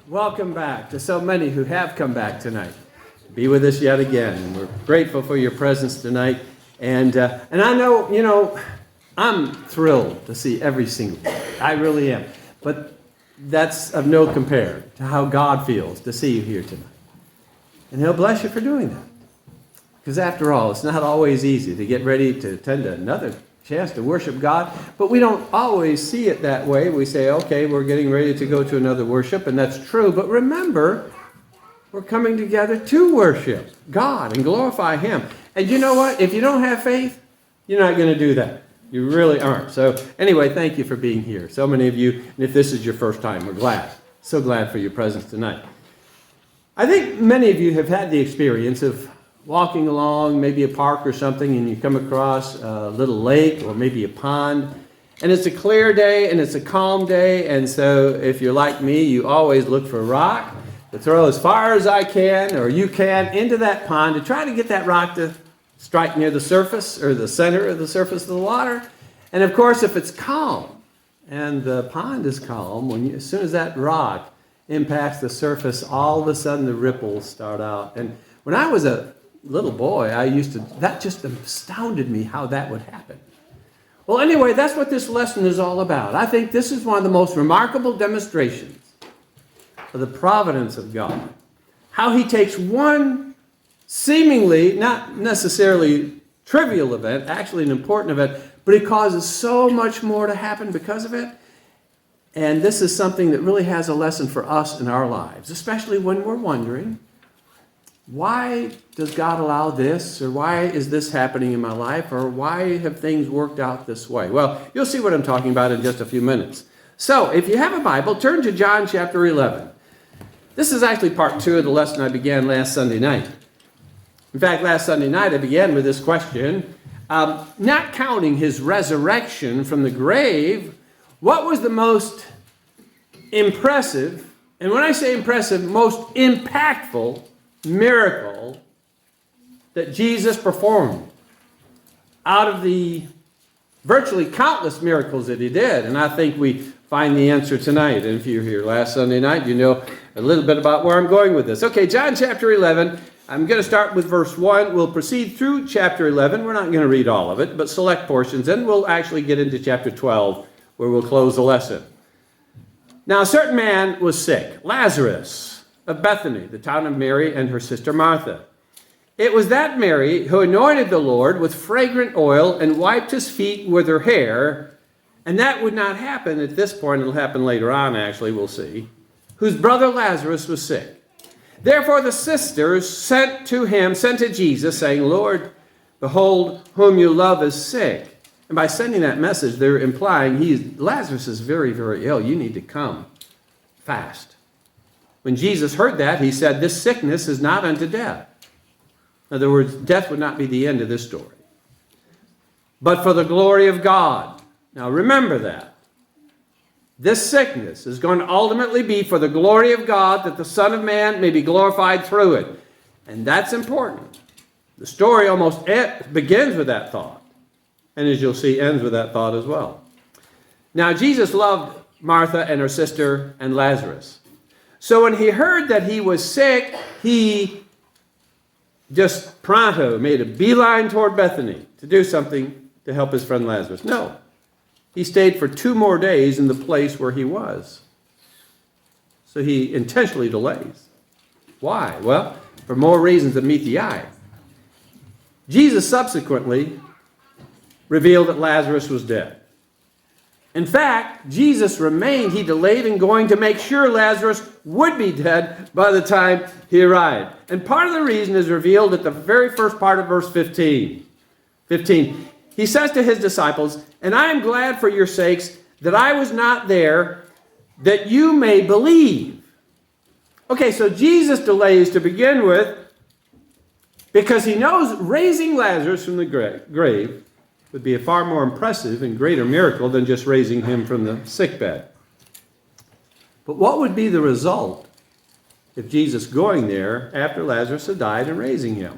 Welcome back to so many who have come back tonight. Be with us yet again. And we're grateful for your presence tonight. And I know, I'm thrilled to see every single one. I really am. But that's of no compare to how God feels to see you here tonight. And He'll bless you for doing that. Because after all, it's not always easy to get ready to attend another chance to worship God, but we don't always see it that way. We say, okay, we're getting ready to go to another worship, and that's true. But remember, we're coming together to worship God and glorify Him. And you know what? If you don't have faith, you're not going to do that. You really aren't. So anyway, thank you for being here. So many of you, and if this is your first time, we're glad. So glad for your presence tonight. I think many of you have had the experience of walking along maybe a park or something, and you come across a little lake or maybe a pond, and it's a clear day and it's a calm day, and so if you're like me, you always look for a rock to throw as far as I can or you can into that pond to try to get that rock to strike near the surface or the center of the surface of the water. And of course, if it's calm and the pond is calm, as soon as that rock impacts the surface, all of a sudden the ripples start out. And when I was a little boy, that just astounded me how that would happen. Well, anyway, that's what this lesson is all about. I think this is one of the most remarkable demonstrations of the providence of God. How He takes one seemingly not necessarily trivial event, actually an important event, but He causes so much more to happen because of it. And this is something that really has a lesson for us in our lives, especially when we're wondering, why does God allow this? Or why is this happening in my life? Or why have things worked out this way? Well, you'll see what I'm talking about in just a few minutes. So, if you have a Bible, turn to John chapter 11. This is actually part 2 of the lesson I began last Sunday night. In fact, last Sunday night I began with this question. Not counting His resurrection from the grave, what was the most impressive, and when I say impressive, most impactful miracle that Jesus performed out of the virtually countless miracles that He did? And I think we find the answer tonight. And if you were here last Sunday night, you know a little bit about where I'm going with this. Okay, John chapter 11. I'm going to start with verse 1. We'll proceed through chapter 11. We're not going to read all of it, but select portions. Then we'll actually get into chapter 12, where we'll close the lesson. Now, a certain man was sick, Lazarus, of Bethany, the town of Mary and her sister Martha. It was that Mary who anointed the Lord with fragrant oil and wiped His feet with her hair. And that would not happen at this point. It'll happen later on, actually, we'll see. Whose brother Lazarus was sick. Therefore the sisters sent to Jesus, saying, Lord, behold, whom you love is sick. And by sending that message, they're implying Lazarus is very, very ill. You need to come fast. When Jesus heard that, He said, this sickness is not unto death. In other words, death would not be the end of this story, but for the glory of God. Now remember that. This sickness is going to ultimately be for the glory of God, that the Son of Man may be glorified through it. And that's important. The story almost begins with that thought. And as you'll see, ends with that thought as well. Now, Jesus loved Martha and her sister and Lazarus. So when He heard that he was sick, He just pronto made a beeline toward Bethany to do something to help His friend Lazarus. No. He stayed for 2 more days in the place where he was. So He intentionally delays. Why? Well, for more reasons than meet the eye. Jesus subsequently revealed that Lazarus was dead. In fact, Jesus remained. He delayed in going to make sure Lazarus would be dead by the time He arrived. And part of the reason is revealed at the very first part of verse 15. He says to His disciples, and I am glad for your sakes that I was not there, that you may believe. Okay, so Jesus delays to begin with because He knows raising Lazarus from the grave would be a far more impressive and greater miracle than just raising him from the sickbed. But what would be the result if Jesus going there after Lazarus had died and raising him?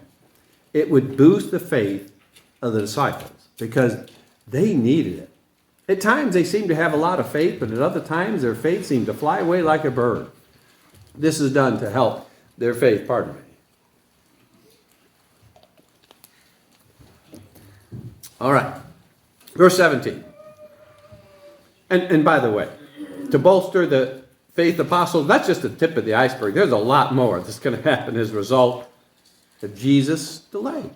It would boost the faith of the disciples because they needed it. At times they seemed to have a lot of faith, but at other times their faith seemed to fly away like a bird. This is done to help their faith. Pardon me. All right. Verse 17. And by the way, to bolster the faith apostles, that's just the tip of the iceberg. There's a lot more that's going to happen as a result of Jesus' delay.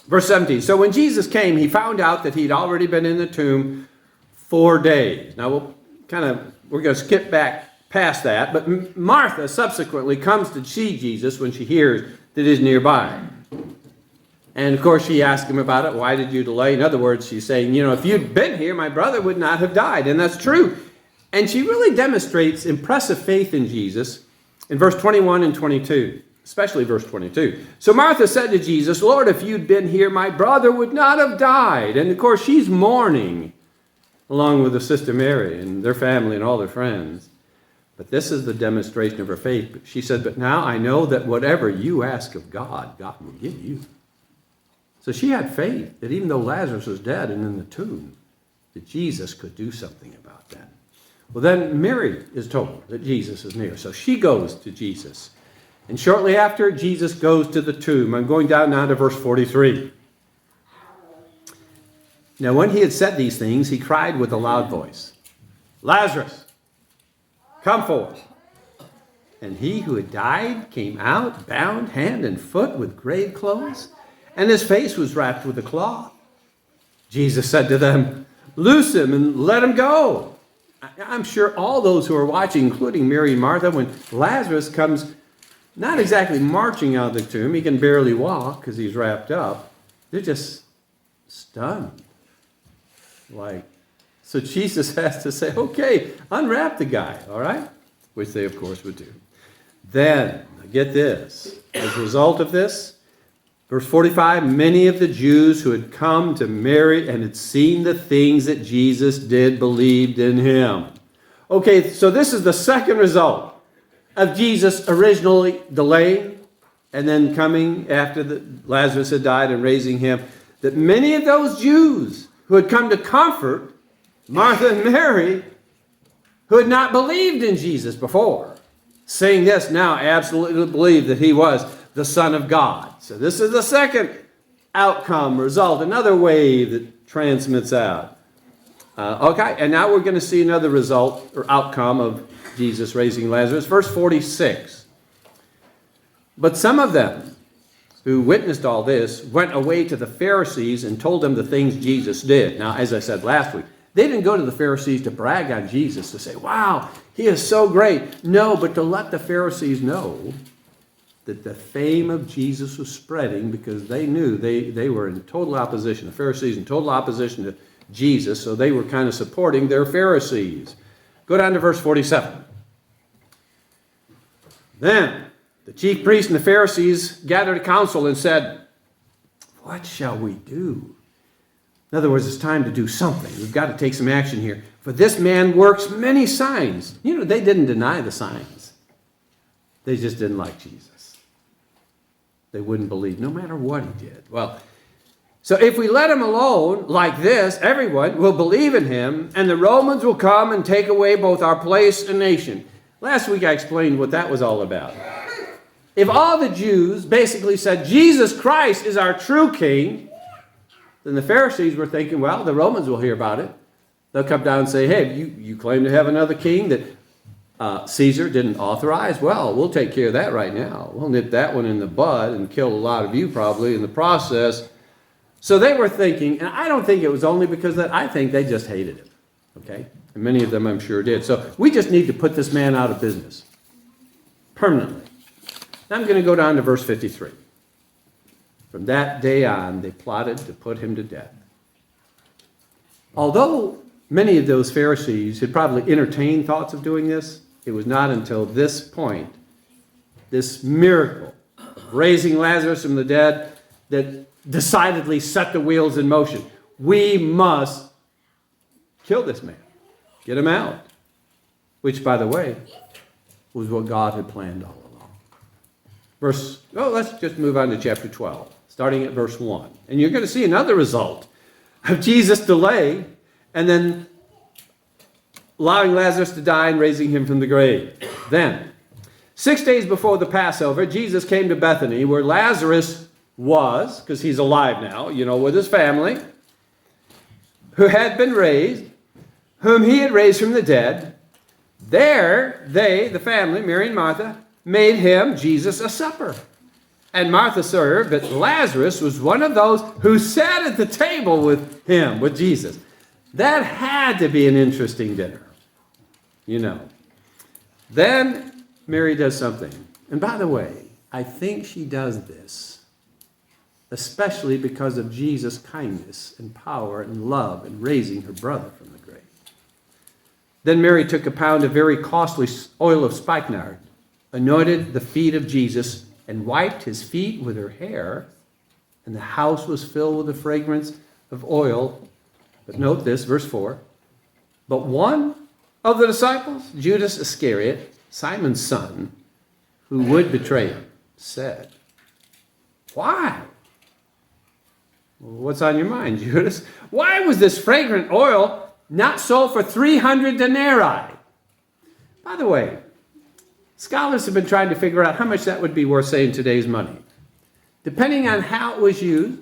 Verse 17. So when Jesus came, he found out that he'd already been in the tomb 4 days. Now we're going to skip back past that, but Martha subsequently comes to see Jesus when she hears that he's nearby. And of course, she asked him about it. Why did you delay? In other words, she's saying, if you'd been here, my brother would not have died. And that's true. And she really demonstrates impressive faith in Jesus in verse 21 and 22, especially verse 22. So Martha said to Jesus, Lord, if you'd been here, my brother would not have died. And of course, she's mourning along with her sister Mary and their family and all their friends. But this is the demonstration of her faith. She said, but now I know that whatever you ask of God, God will give you. So she had faith that even though Lazarus was dead and in the tomb, that Jesus could do something about that. Well, then Mary is told that Jesus is near. So she goes to Jesus. And shortly after, Jesus goes to the tomb. I'm going down now to verse 43. Now, when he had said these things, he cried with a loud voice, Lazarus, come forth. And he who had died came out, bound hand and foot with grave clothes, and his face was wrapped with a cloth. Jesus said to them, loose him and let him go. I'm sure all those who are watching, including Mary and Martha, when Lazarus comes, not exactly marching out of the tomb, he can barely walk because he's wrapped up, they're just stunned. So Jesus has to say, okay, unwrap the guy, all right? Which they, of course, would do. Then, get this, as a result of this, verse 45, many of the Jews who had come to Mary and had seen the things that Jesus did believed in him. Okay, so this is the second result of Jesus originally delaying and then coming after Lazarus had died and raising him, that many of those Jews who had come to comfort Martha and Mary, who had not believed in Jesus before, saying this now absolutely believe that he was the Son of God. So this is the second outcome, result, another wave that transmits out. Okay, and now we're going to see another result or outcome of Jesus raising Lazarus. Verse 46. But some of them who witnessed all this went away to the Pharisees and told them the things Jesus did. Now, as I said last week, they didn't go to the Pharisees to brag on Jesus, to say, wow, he is so great. No, but to let the Pharisees know that the fame of Jesus was spreading because they knew they were in total opposition. The Pharisees in total opposition to Jesus, so they were kind of supporting their Pharisees. Go down to verse 47. Then the chief priests and the Pharisees gathered a council and said, what shall we do? In other words, it's time to do something. We've got to take some action here. For this man works many signs. They didn't deny the signs. They just didn't like Jesus. They wouldn't believe no matter what he did. Well, so if we let him alone like this, everyone will believe in him, and the Romans will come and take away both our place and nation. Last week I explained what that was all about. If all the Jews basically said, Jesus Christ is our true king, then the Pharisees were thinking, well, the Romans will hear about it. They'll come down and say, hey, you claim to have another king that Caesar didn't authorize? Well, we'll take care of that right now. We'll nip that one in the bud and kill a lot of you probably in the process. So they were thinking, and I don't think it was only because of that. I think they just hated him. Okay? And many of them I'm sure did. So we just need to put this man out of business permanently. Now I'm going to go down to verse 53. From that day on, they plotted to put him to death. Although many of those Pharisees had probably entertained thoughts of doing this, it was not until this point, this miracle of raising Lazarus from the dead, that decidedly set the wheels in motion. We must kill this man. Get him out. Which, by the way, was what God had planned all along. Let's just move on to chapter 12, starting at verse 1. And you're going to see another result of Jesus' delay and then allowing Lazarus to die and raising him from the grave. Then, 6 days before the Passover, Jesus came to Bethany, where Lazarus was, because he's alive now, with his family, who had been raised, whom he had raised from the dead. There, they, the family, Mary and Martha, made him, Jesus, a supper. And Martha served, but Lazarus was one of those who sat at the table with him, with Jesus. That had to be an interesting dinner, Then Mary does something. And by the way, I think she does this, especially because of Jesus' kindness and power and love in raising her brother from the grave. Then Mary took a pound of very costly oil of spikenard, anointed the feet of Jesus, and wiped his feet with her hair, and the house was filled with the fragrance of oil. But note this, verse 4. But one of the disciples, Judas Iscariot, Simon's son, who would betray him, said, "Why? What's on your mind, Judas? Why was this fragrant oil not sold for 300 denarii?" By the way, scholars have been trying to figure out how much that would be worth, say, in today's money. Depending on how it was used,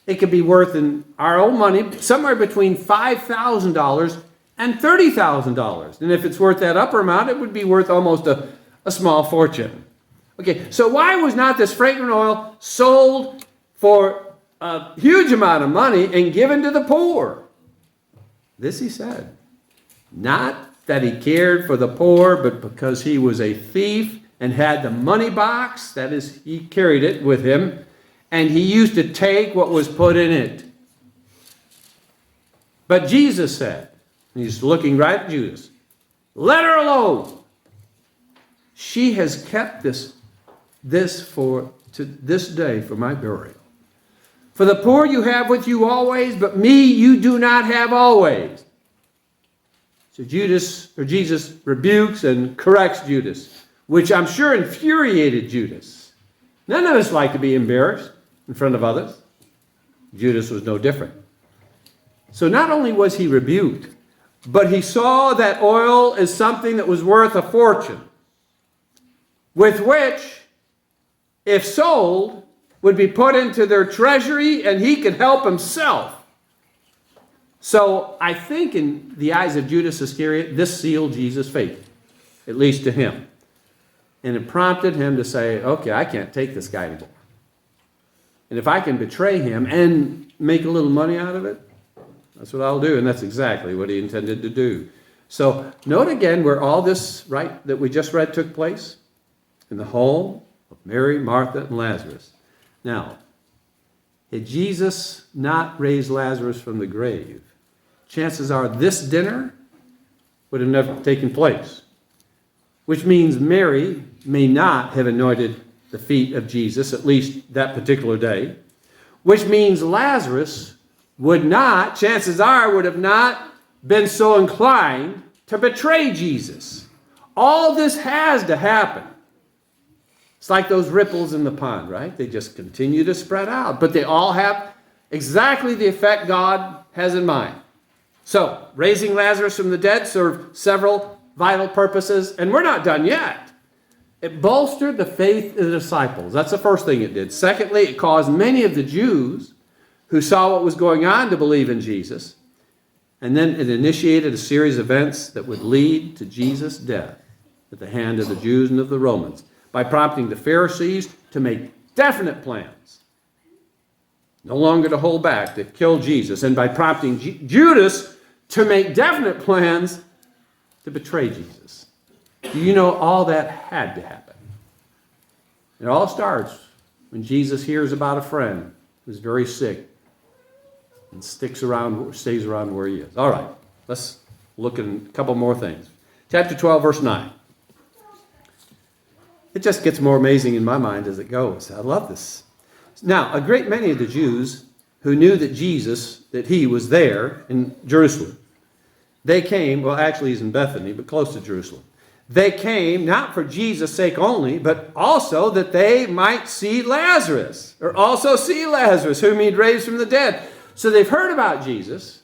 it could be worth in our own money somewhere between $5,000 and $30,000. And if it's worth that upper amount, it would be worth almost a small fortune. Okay, so why was not this fragrant oil sold for a huge amount of money and given to the poor? This he said, not that he cared for the poor, but because he was a thief and had the money box, that is, he carried it with him, and he used to take what was put in it. But Jesus said, and he's looking right at Judas, "Let her alone. She has kept this to this day for my burial. For the poor you have with you always, but me you do not have always." So Jesus rebukes and corrects Judas, which I'm sure infuriated Judas. None of us like to be embarrassed in front of others. Judas was no different. So not only was he rebuked, but he saw that oil as something that was worth a fortune, with which, if sold, would be put into their treasury and he could help himself. So I think in the eyes of Judas Iscariot, this sealed Jesus' fate, at least to him. And it prompted him to say, okay, I can't take this guy anymore. And if I can betray him and make a little money out of it, that's what I'll do. And that's exactly what he intended to do. So note again where all this, right, that we just read took place. In the home of Mary, Martha, and Lazarus. Now, had Jesus not raised Lazarus from the grave, chances are this dinner would have never taken place. Which means Mary may not have anointed the feet of Jesus, at least that particular day. Which means Lazarus would not, chances are, would have not been so inclined to betray Jesus. All this has to happen. It's like those ripples in the pond, right? They just continue to spread out, but they all have exactly the effect God has in mind. So, raising Lazarus from the dead served several vital purposes, and we're not done yet. It bolstered the faith of the disciples. That's the first thing it did. Secondly, it caused many of the Jews who saw what was going on to believe in Jesus. And then it initiated a series of events that would lead to Jesus' death at the hand of the Jews and of the Romans, by prompting the Pharisees to make definite plans, no longer to hold back, to kill Jesus, and by prompting Judas to make definite plans to betray Jesus. Do you know all that had to happen? It all starts when Jesus hears about a friend who's very sick and stays around where he is. All right, let's look at a couple more things. Chapter 12, verse 9. It just gets more amazing in my mind as it goes. I love this. Now, a great many of the Jews who knew that he was there in Jerusalem, they came, well, actually he's in Bethany, but close to Jerusalem. They came not for Jesus' sake only, but also that they might see Lazarus, whom he'd raised from the dead. So they've heard about Jesus.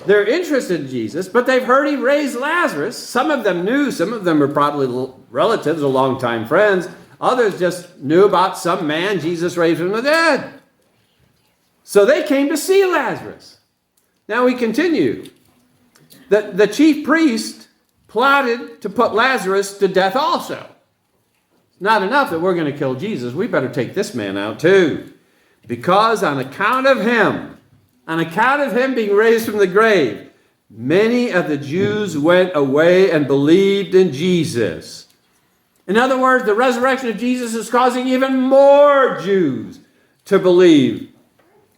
They're interested in Jesus, but they've heard he raised Lazarus. Some of them knew. Some of them were probably relatives or longtime friends. Others just knew about some man Jesus raised from the dead. So they came to see Lazarus. Now we continue. The chief priest plotted to put Lazarus to death also. It's not enough that we're going to kill Jesus. We better take this man out too. Because on account of him being raised from the grave, many of the Jews went away and believed in Jesus. In other words, the resurrection of Jesus is causing even more Jews to believe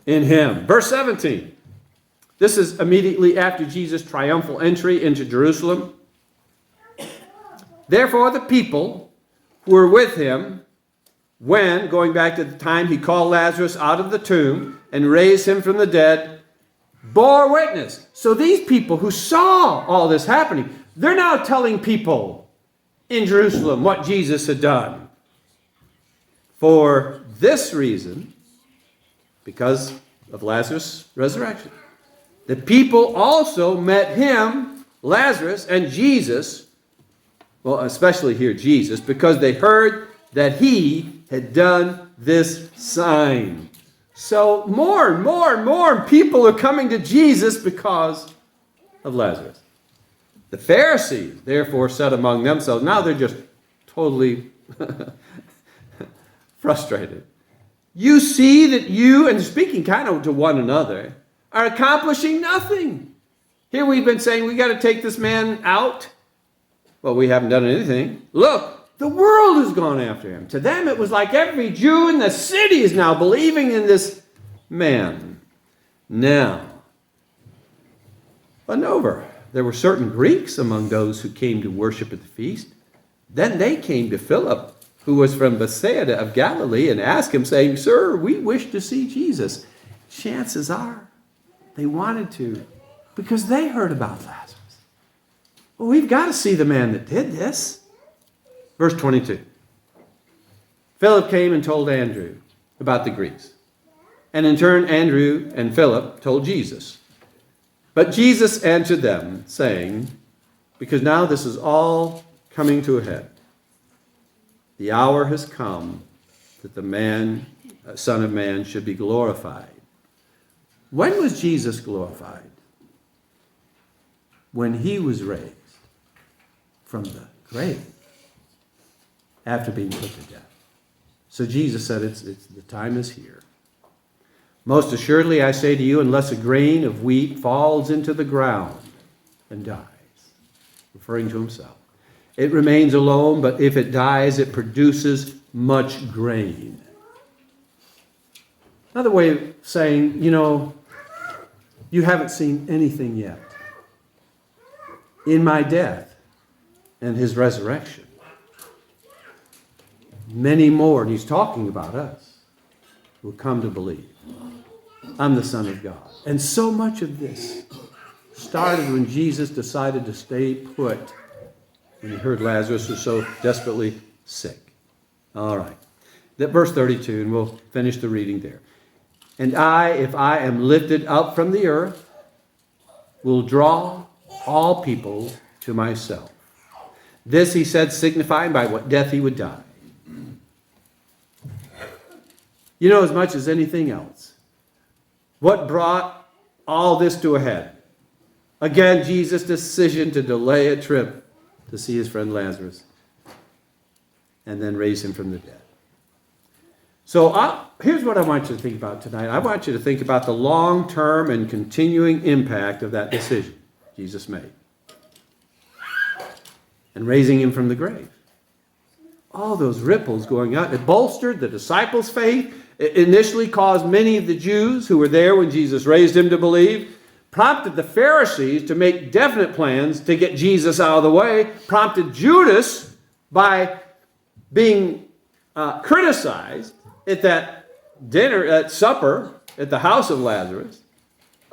in him. Verse 17. This is immediately after Jesus' triumphal entry into Jerusalem. Therefore, the people who were with him when, going back to the time he called Lazarus out of the tomb and raised him from the dead, bore witness. So these people who saw all this happening, they're now telling people in Jerusalem what Jesus had done. For this reason, because of Lazarus' resurrection, the people also met him, Lazarus, and Jesus, well, especially here Jesus, because they heard that he had done this sign. So more and more and more people are coming to Jesus because of Lazarus. The Pharisees, therefore, said among themselves, now they're just totally frustrated. You see that you, and speaking kind of to one another, are accomplishing nothing. Here we've been saying we got to take this man out. Well, we haven't done anything. Look, the world has gone after him. To them, it was like every Jew in the city is now believing in this man. Now, over. There were certain Greeks among those who came to worship at the feast. Then they came to Philip, who was from Bethsaida of Galilee, and asked him, saying, Sir, we wish to see Jesus. Chances are they wanted to, because they heard about Lazarus. Well, we've got to see the man that did this. Verse 22. Philip came and told Andrew about the Greeks. And in turn, Andrew and Philip told Jesus. But Jesus answered them, saying, because now this is all coming to a head. The hour has come that the Son of Man should be glorified. When was Jesus glorified? When he was raised from the grave after being put to death. So Jesus said, the time is here. Most assuredly, I say to you, unless a grain of wheat falls into the ground and dies, referring to himself, it remains alone, but if it dies, it produces much grain. Another way of saying, you haven't seen anything yet. In my death and his resurrection, many more, and he's talking about us, will come to believe. I'm the Son of God. And so much of this started when Jesus decided to stay put when he heard Lazarus was so desperately sick. All right. That verse 32, and we'll finish the reading there. And I, if I am lifted up from the earth, will draw all people to myself. This he said, signifying by what death he would die. As much as anything else, what brought all this to a head? Again, Jesus' decision to delay a trip to see his friend Lazarus and then raise him from the dead. So here's what I want you to think about tonight. I want you to think about the long-term and continuing impact of that decision Jesus made and raising him from the grave. All those ripples going out. It bolstered the disciples' faith. It initially caused many of the Jews who were there when Jesus raised him to believe. Prompted the Pharisees to make definite plans to get Jesus out of the way. Prompted Judas by being criticized at that dinner, at supper, at the house of Lazarus,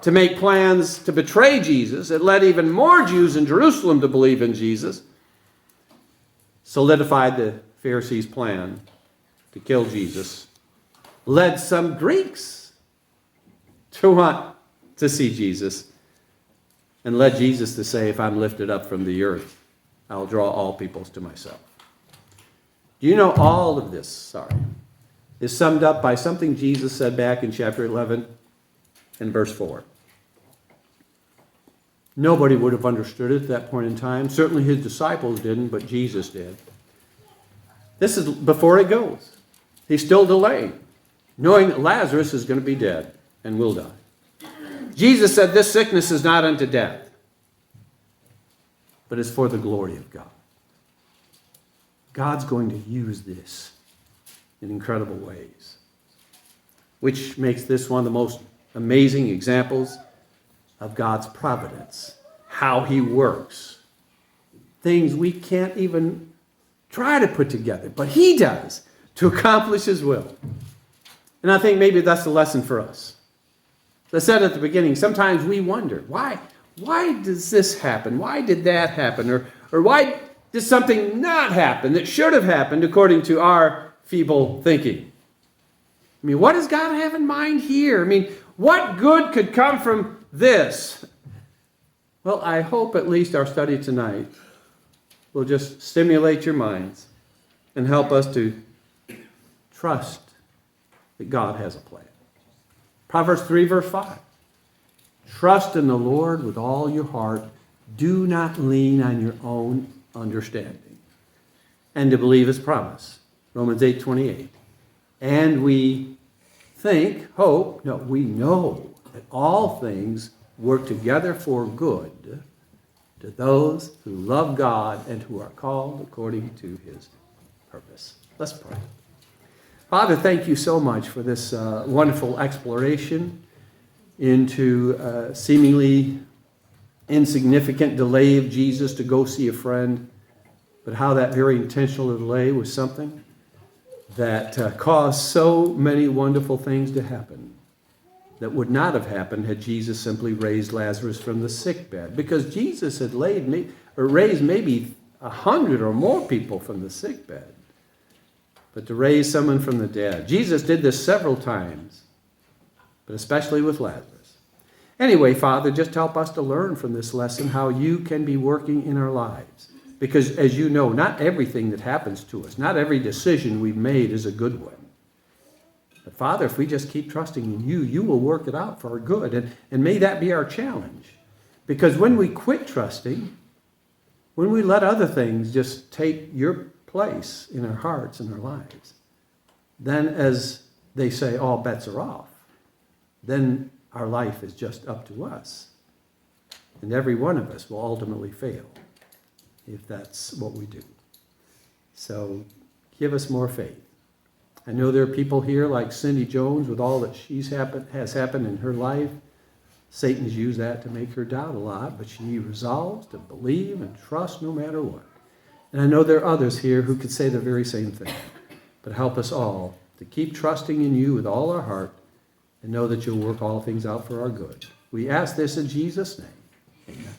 to make plans to betray Jesus. It led even more Jews in Jerusalem to believe in Jesus. Solidified the Pharisees' plan to kill Jesus. Led some Greeks to want to see Jesus. and led Jesus to say, if I'm lifted up from the earth, I'll draw all peoples to myself. Do you know all of this, is summed up by something Jesus said back in chapter 11 and verse 4. Nobody would have understood it at that point in time. Certainly his disciples didn't, but Jesus did. This is before he goes. He's still delaying, knowing that Lazarus is going to be dead and will die. Jesus said, this sickness is not unto death, but is for the glory of God. God's going to use this in incredible ways, which makes this one of the most amazing examples of God's providence, how he works. Things we can't even try to put together, but he does to accomplish his will. And I think maybe that's the lesson for us. As I said at the beginning, sometimes we wonder, why does this happen? Why did that happen? Or why did something not happen that should have happened according to our feeble thinking? I mean, what does God have in mind here? I mean, what good could come from this? Well, I hope at least our study tonight will just stimulate your minds and help us to trust that God has a plan. Proverbs 3, verse 5. Trust in the Lord with all your heart. Do not lean on your own understanding. And to believe his promise. Romans 8:28. And we we know that all things work together for good to those who love God and who are called according to his purpose. Let's pray. Father, thank you so much for this wonderful exploration into seemingly insignificant delay of Jesus to go see a friend, but how that very intentional delay was something that caused so many wonderful things to happen that would not have happened had Jesus simply raised Lazarus from the sick bed. Because Jesus had raised maybe 100 or more people from the sick bed. But to raise someone from the dead. Jesus did this several times, but especially with Lazarus. Anyway, Father, just help us to learn from this lesson how you can be working in our lives. Because as you know, not everything that happens to us, not every decision we've made is a good one. But Father, if we just keep trusting in you, you will work it out for our good. And may that be our challenge. Because when we quit trusting, when we let other things just take your place in our hearts and our lives, then as they say, all bets are off. Then our life is just up to us. And every one of us will ultimately fail if that's what we do. So give us more faith. I know there are people here like Cindy Jones with all that has happened in her life. Satan has used that to make her doubt a lot, but she resolves to believe and trust no matter what. And I know there are others here who could say the very same thing. But help us all to keep trusting in you with all our heart and know that you'll work all things out for our good. We ask this in Jesus' name. Amen.